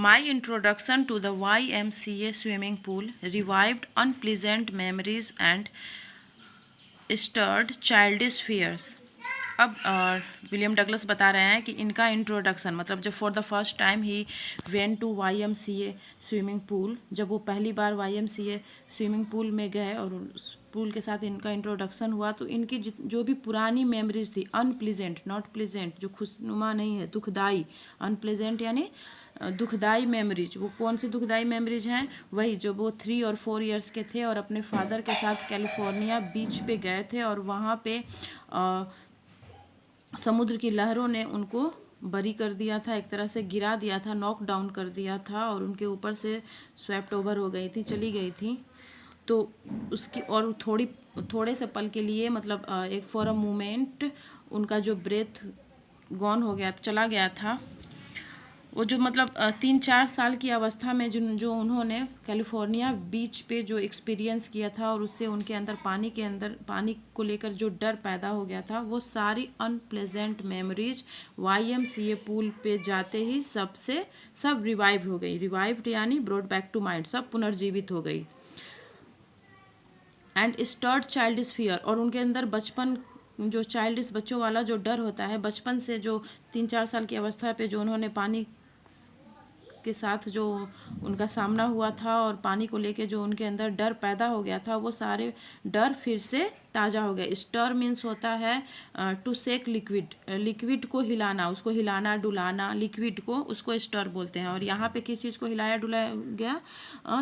My introduction to the YMCA swimming pool revived unpleasant memories and stirred childish fears. अब William Douglas बता रहे हैं कि इनका इंट्रोडक्शन मतलब जब for the first time he went to YMCA swimming pool, जब वो पहली बार YMCA स्विमिंग पूल में गए और उस पूल के साथ इनका इंट्रोडक्शन हुआ, तो इनकी जो भी पुरानी मेमोरीज थी, अनप्लीजेंट नॉट प्लीजेंट, जो खुशनुमा नहीं है, दुखदाई, अनप्लीजेंट यानी दुखदाई मेमोरीज, वो कौन सी दुखदाई मेमोरीज हैं, वही जो वो 3 और 4 ईयर्स के थे और अपने फादर के साथ कैलिफोर्निया बीच पे गए थे और वहाँ पे समुद्र की लहरों ने उनको बरी कर दिया था, एक तरह से गिरा दिया था, नॉक डाउन कर दिया था और उनके ऊपर से स्वेप्ट ओवर हो गई थी, चली गई थी। तो उसकी और थोड़े से पल के लिए मतलब एक फॉर अ मोमेंट उनका जो ब्रेथ गॉन हो गया, चला गया था। वो जो मतलब 3-4 साल की अवस्था में जो उन्होंने कैलिफोर्निया बीच पे जो एक्सपीरियंस किया था और उससे उनके अंदर पानी को लेकर जो डर पैदा हो गया था, वो सारी अनप्लेजेंट मेमोरीज YMCA पूल पे जाते ही सब रिवाइव हो गई। रिवाइव्ड यानी ब्रॉट बैक टू माइंड, सब पुनर्जीवित हो गई। एंड स्टर्ड चाइल्डिश फियर, और उनके अंदर बचपन जो चाइल्डिश बच्चों वाला जो डर होता है, बचपन से जो 3-4 साल की अवस्था पे जो उन्होंने पानी के साथ जो उनका सामना हुआ था और पानी को लेके जो उनके अंदर डर पैदा हो गया था, वो सारे डर फिर से ताज़ा हो गया। स्टर मीन्स होता है टू शेक लिक्विड, लिक्विड को हिलाना, उसको हिलाना डुलाना, लिक्विड को उसको स्टर बोलते हैं। और यहाँ पे किस चीज़ को हिलाया डुलाया गया?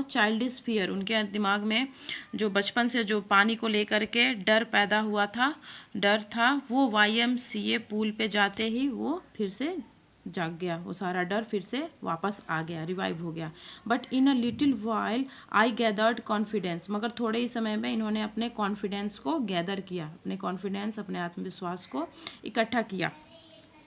चाइल्डिश फियर, उनके दिमाग में जो बचपन से जो पानी को लेकर के डर पैदा हुआ था, डर था, वो YMCA पूल पे जाते ही वो फिर से जाग गया, वो सारा डर फिर से वापस आ गया, रिवाइव हो गया। But in a little while I gathered confidence, मगर थोड़े ही समय में इन्होंने अपने कॉन्फिडेंस को गैदर किया, अपने कॉन्फिडेंस, अपने आत्मविश्वास को इकट्ठा किया।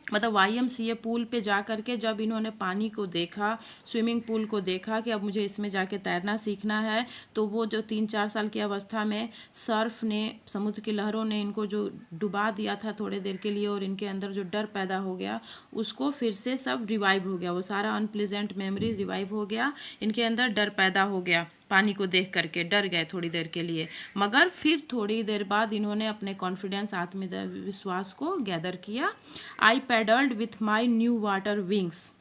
मतलब YMCA पूल पे जा करके जब इन्होंने पानी को देखा, स्विमिंग पूल को देखा कि अब मुझे इसमें जाके तैरना सीखना है, तो वो जो 3-4 साल की अवस्था में सर्फ ने, समुद्र की लहरों ने इनको जो डुबा दिया था थोड़े देर के लिए और इनके अंदर जो डर पैदा हो गया, उसको फिर से सब रिवाइव हो गया, वो सारा अनप्लेजेंट मेमोरी रिवाइव हो गया, इनके अंदर डर पैदा हो गया। पानी को देख करके डर गए थोड़ी देर के लिए, मगर फिर थोड़ी देर बाद इन्होंने अपने कॉन्फिडेंस, आत्मविश्वास को गैदर किया। I paddled with my new water wings.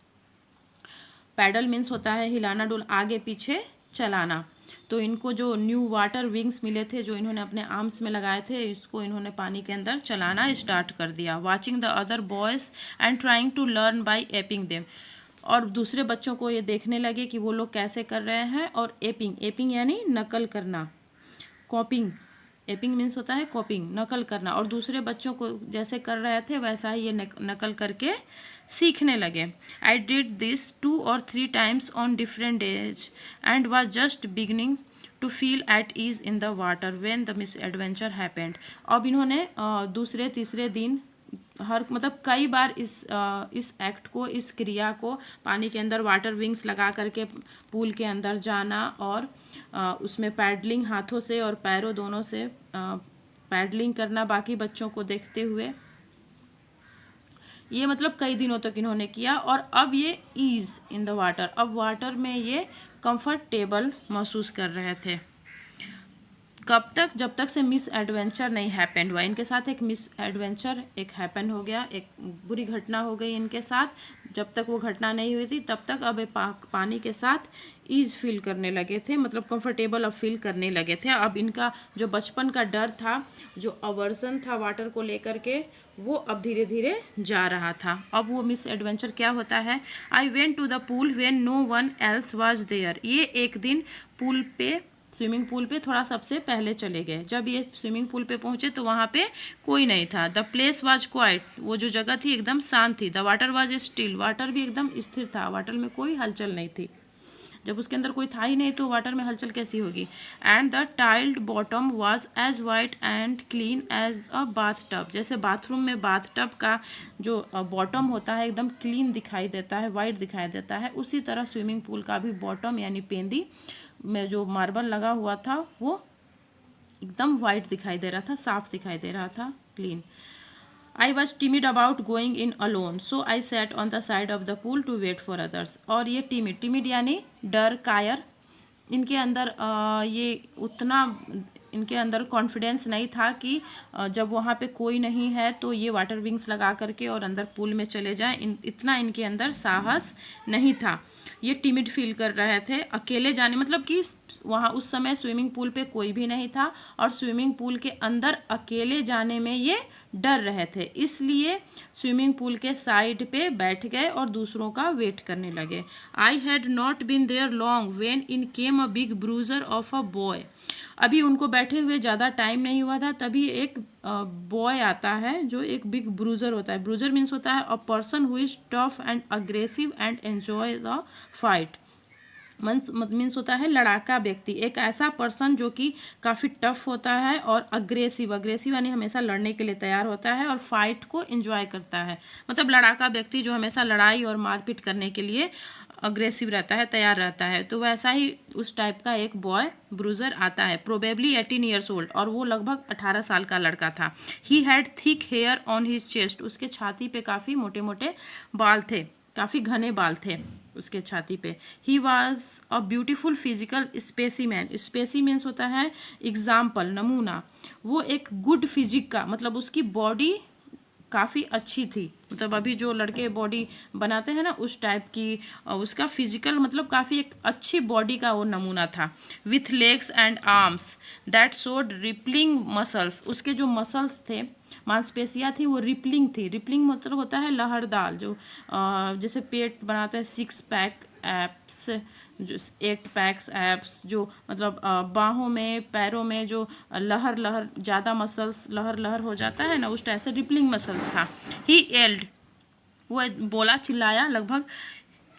Paddle means होता है हिलाना डुल, आगे पीछे चलाना। तो इनको जो न्यू वाटर विंग्स मिले थे, जो इन्होंने अपने आर्म्स में लगाए थे, इसको इन्होंने पानी के अंदर चलाना स्टार्ट कर दिया। Watching the other boys and trying to learn by aping them, और दूसरे बच्चों को ये देखने लगे कि वो लोग कैसे कर रहे हैं, और एपिंग यानी नकल करना, कॉपिंग, एपिंग मीन्स होता है कॉपिंग, नकल करना, और दूसरे बच्चों को जैसे कर रहे थे वैसा ही ये नकल करके सीखने लगे। I did this 2 or 3 times on different days and was just beginning to feel at ease in the water when the misadventure happened. अब इन्होंने दूसरे तीसरे दिन मतलब कई बार इस एक्ट को, इस क्रिया को, पानी के अंदर वाटर विंग्स लगा करके पूल के अंदर जाना और उसमें पैडलिंग, हाथों से और पैरों दोनों से पैडलिंग करना बाकी बच्चों को देखते हुए, ये मतलब कई दिनों तक इन्होंने किया। और अब ये ईज इन द वाटर, अब वाटर में ये कंफर्टेबल महसूस कर रहे थे। कब तक? जब तक से मिस एडवेंचर नहीं हैपेंड हुआ, इनके साथ एक मिस एडवेंचर एक हैपन हो गया, एक बुरी घटना हो गई इनके साथ। जब तक वो घटना नहीं हुई थी तब तक अब पानी के साथ ईज फील करने लगे थे, मतलब कंफर्टेबल अब फील करने लगे थे। अब इनका जो बचपन का डर था, जो अवर्जन था वाटर को लेकर के, वो अब धीरे धीरे जा रहा था। अब वो मिस एडवेंचर क्या होता है? I went to the pool when no one else was there. ये एक दिन पूल पे, स्विमिंग पूल पे थोड़ा सबसे पहले चले गए। जब ये स्विमिंग पूल पे पहुंचे तो वहाँ पे कोई नहीं था। द प्लेस वाज क्वाइट, वो जो जगह थी एकदम शांत थी। The water was still, water भी एकदम स्थिर था, वाटर में कोई हलचल नहीं थी। जब उसके अंदर कोई था ही नहीं तो वाटर में हलचल कैसी होगी? And the tiled bottom was as white and clean as a bathtub. जैसे बाथरूम में बाथ टब का जो बॉटम होता है एकदम क्लीन दिखाई देता है, वाइट दिखाई देता है, उसी तरह स्विमिंग पूल का भी बॉटम यानी पेंदी में जो मार्बल लगा हुआ था वो एकदम वाइट दिखाई दे रहा था, साफ दिखाई दे रहा था, clean. I was timid about going in alone, so I set on the side of the pool to wait for others. और ये टिमिड यानी डर, कायर, इनके अंदर ये उतना इनके अंदर कॉन्फिडेंस नहीं था कि जब वहाँ पे कोई नहीं है तो ये वाटर विंग्स लगा करके और अंदर पूल में चले जाएं। इतना इनके अंदर साहस नहीं था। ये टिमिड फील कर रहे थे अकेले जाने, मतलब कि वहाँ उस समय स्विमिंग पूल पे कोई भी नहीं था और स्विमिंग पूल के अंदर अकेले जाने में ये डर रहे थे, इसलिए स्विमिंग पूल के साइड पे बैठ गए और दूसरों का वेट करने लगे। I had not been there long when in came a big bruiser of a boy. अभी उनको बैठे हुए ज़्यादा टाइम नहीं हुआ था, तभी एक बॉय आता है जो एक बिग ब्रूजर होता है। ब्रूजर मीन्स होता है a person who is tough and aggressive and enjoy the fight. Means होता है लड़ाका व्यक्ति, एक ऐसा पर्सन जो कि काफ़ी टफ होता है और अग्रेसिव यानी हमेशा लड़ने के लिए तैयार होता है और फाइट को एंजॉय करता है। मतलब लड़ाका व्यक्ति जो हमेशा लड़ाई और मारपीट करने के लिए अग्रेसिव रहता है, तैयार रहता है। तो वैसा ही उस टाइप का एक बॉय ब्रूजर आता है, प्रोबेबली 18 ईयर्स ओल्ड, और वो लगभग 18 साल का लड़का था। He had thick hair on his chest, उसके छाती पे काफ़ी मोटे मोटे बाल थे, काफ़ी घने बाल थे उसके छाती पे। He was a beautiful physical specimen. Specimens होता है एग्जाम्पल, नमूना। वो एक गुड फिजिक का मतलब उसकी बॉडी काफ़ी अच्छी थी, मतलब अभी जो लड़के बॉडी बनाते हैं ना उस टाइप की उसका फिजिकल मतलब काफ़ी एक अच्छी बॉडी का वो नमूना था। With legs and arms that showed rippling muscles, उसके जो मसल्स थे, मांसपेशियाँ थी, वो रिपलिंग थी। रिपलिंग मतलब होता है लहरदार, जो जैसे पेट बनाते हैं 6 पैक एप्स, जो 8 पैक्स एप्स, जो मतलब बाहों में पैरों में जो लहर ज़्यादा मसल्स लहर हो जाता है ना, उस टाइप से रिपलिंग मसल्स था। ही एल्ड, वो बोला, चिल्लाया लगभग,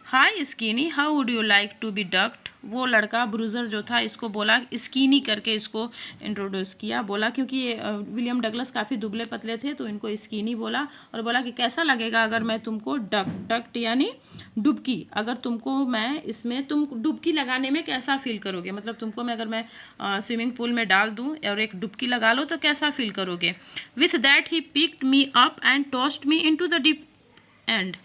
hi skinny how would you like to be ducked. वो लड़का ब्रूजर जो था इसको बोला, स्कीनी करके इसको इंट्रोड्यूस किया, बोला क्योंकि ये विलियम डगलस काफ़ी दुबले पतले थे तो इनको स्कीनी बोला, और बोला कि कैसा लगेगा अगर मैं तुमको डक्ट यानी डुबकी, अगर तुमको मैं इसमें तुम डुबकी लगाने में कैसा फील करोगे, मतलब तुमको मैं अगर मैं स्विमिंग पूल में डाल दूँ और एक डुबकी लगा लो तो कैसा फील करोगे। With that he picked me up and tossed me into the deep and.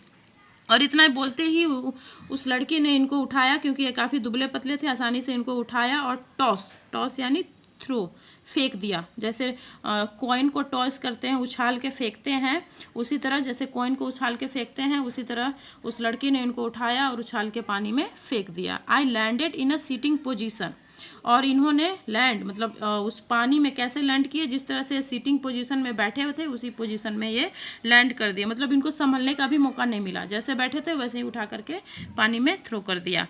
और इतना बोलते ही उस लड़की ने इनको उठाया, क्योंकि ये काफ़ी दुबले पतले थे, आसानी से इनको उठाया और टॉस यानी थ्रो, फेंक दिया। जैसे कॉइन को टॉस करते हैं, उछाल के फेंकते हैं, उसी तरह जैसे कॉइन को उछाल के फेंकते हैं उसी तरह उस लड़की ने इनको उठाया और उछाल के पानी में फेंक दिया। I landed in a sitting position, और इन्होंने लैंड मतलब उस पानी में कैसे लैंड किए, जिस तरह से सीटिंग पोजीशन में बैठे हुए थे उसी पोजीशन में ये लैंड कर दिया, मतलब इनको संभलने का भी मौका नहीं मिला, जैसे बैठे थे वैसे ही उठा करके पानी में थ्रो कर दिया।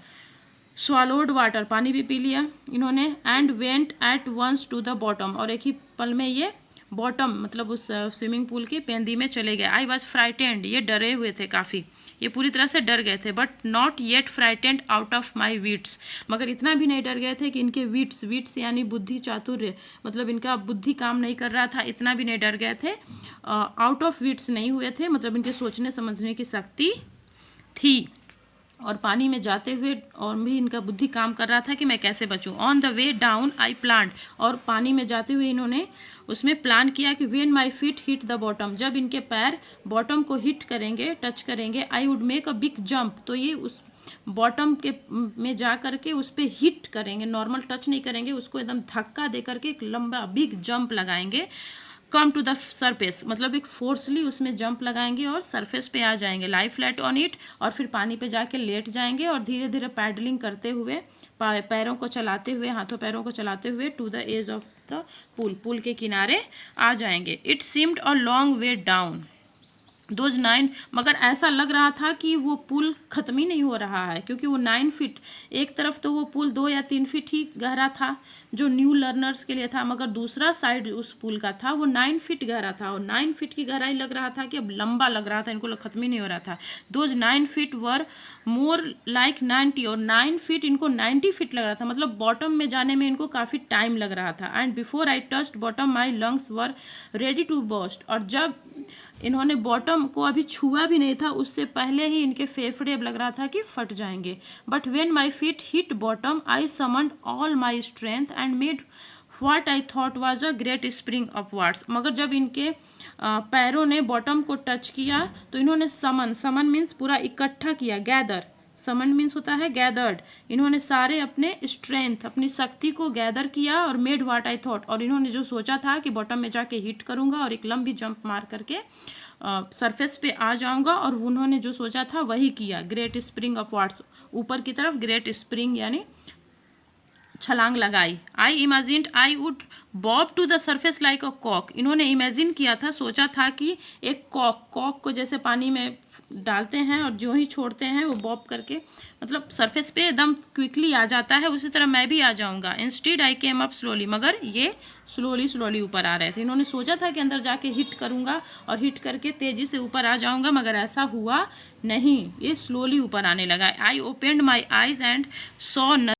स्वॉलोड वाटर, पानी भी पी लिया इन्होंने। And went at once to the bottom, और एक ही पल में ये बॉटम मतलब उस स्विमिंग पूल की पेंदी में चले गए। आई वॉज फ्राइटेंड, ये डरे हुए थे काफ़ी, ये पूरी तरह से डर गए थे। But not yet frightened out of my wits, मगर इतना भी नहीं डर गए थे कि इनके विट्स यानी बुद्धि चातुर्य, मतलब इनका बुद्धि काम नहीं कर रहा था, इतना भी नहीं डर गए थे। आउट ऑफ विट्स नहीं हुए थे, मतलब इनके सोचने समझने की शक्ति थी, और पानी में जाते हुए और भी इनका बुद्धि काम कर रहा था कि मैं कैसे बचूं। On the way down I planned, और पानी में जाते हुए इन्होंने उसमें प्लान किया कि when my feet hit the bottom, जब इनके पैर बॉटम को हिट करेंगे, टच करेंगे, I would make a big jump, तो ये उस बॉटम के में जा करके उस पर हिट करेंगे, नॉर्मल टच नहीं करेंगे, उसको एकदम धक्का दे करके एक लंबा बिग जंप लगाएंगे। कम टू द सरफेस, मतलब एक फोर्सली उसमें जंप लगाएंगे और सरफेस पे आ जाएंगे, लाई फ्लैट ऑन इट, और फिर पानी पे जाके लेट जाएंगे और धीरे धीरे पैडलिंग करते हुए, पैरों को चलाते हुए, हाथों पैरों को चलाते हुए to the edge of the pool के किनारे आ जाएंगे। It seemed a long way down those 9, मगर ऐसा लग रहा था कि वो पुल ख़त्म ही नहीं हो रहा है, क्योंकि वो 9 फीट, एक तरफ तो वो पुल 2 या 3 फीट ही गहरा था जो न्यू लर्नर्स के लिए था, मगर दूसरा साइड उस पुल का था वो 9 फीट गहरा था, और 9 फीट की गहराई लग रहा था कि अब लंबा लग रहा था, इनको ख़त्म ही नहीं हो रहा था। Those 9 feet were more like 90, और 9 फीट इनको 90 फीट लग रहा था, मतलब बॉटम में जाने में इनको काफ़ी टाइम लग रहा था। And before I touched bottom my lungs were ready to burst, और जब इन्होंने बॉटम को अभी छुआ भी नहीं था उससे पहले ही इनके फेफड़े लग रहा था कि फट जाएंगे। But when my feet hit bottom I summoned all my strength and made what I thought was a great spring upwards, मगर जब इनके पैरों ने बॉटम को टच किया तो इन्होंने समन मीन्स पूरा इकट्ठा किया, गैदर, समन मीन्स होता है गैदर्ड, इन्होंने सारे अपने स्ट्रेंथ, अपनी शक्ति को गैदर किया और मेड व्हाट आई थॉट, और इन्होंने जो सोचा था कि बॉटम में जाके हिट करूंगा और एक लंबी जंप मार करके सरफेस पे आ जाऊंगा, और उन्होंने जो सोचा था वही किया, ग्रेट स्प्रिंग अपवर्ड्स, ऊपर की तरफ ग्रेट स्प्रिंग यानी छलांग लगाई। I imagined I would bob to the surface like a कॉक, इन्होंने इमेजिन किया था, सोचा था कि एक कॉक को जैसे पानी में डालते हैं और जो ही छोड़ते हैं वो बॉब करके मतलब सरफेस पे एकदम क्विकली आ जाता है, उसी तरह मैं भी आ जाऊंगा। Instead I came up slowly, मगर ये स्लोली ऊपर आ रहे थे, इन्होंने सोचा था कि अंदर जाके हिट करूंगा और हिट करके तेजी से ऊपर आ जाऊंगा, मगर ऐसा हुआ नहीं, ये स्लोली ऊपर आने लगा। I opened my eyes and saw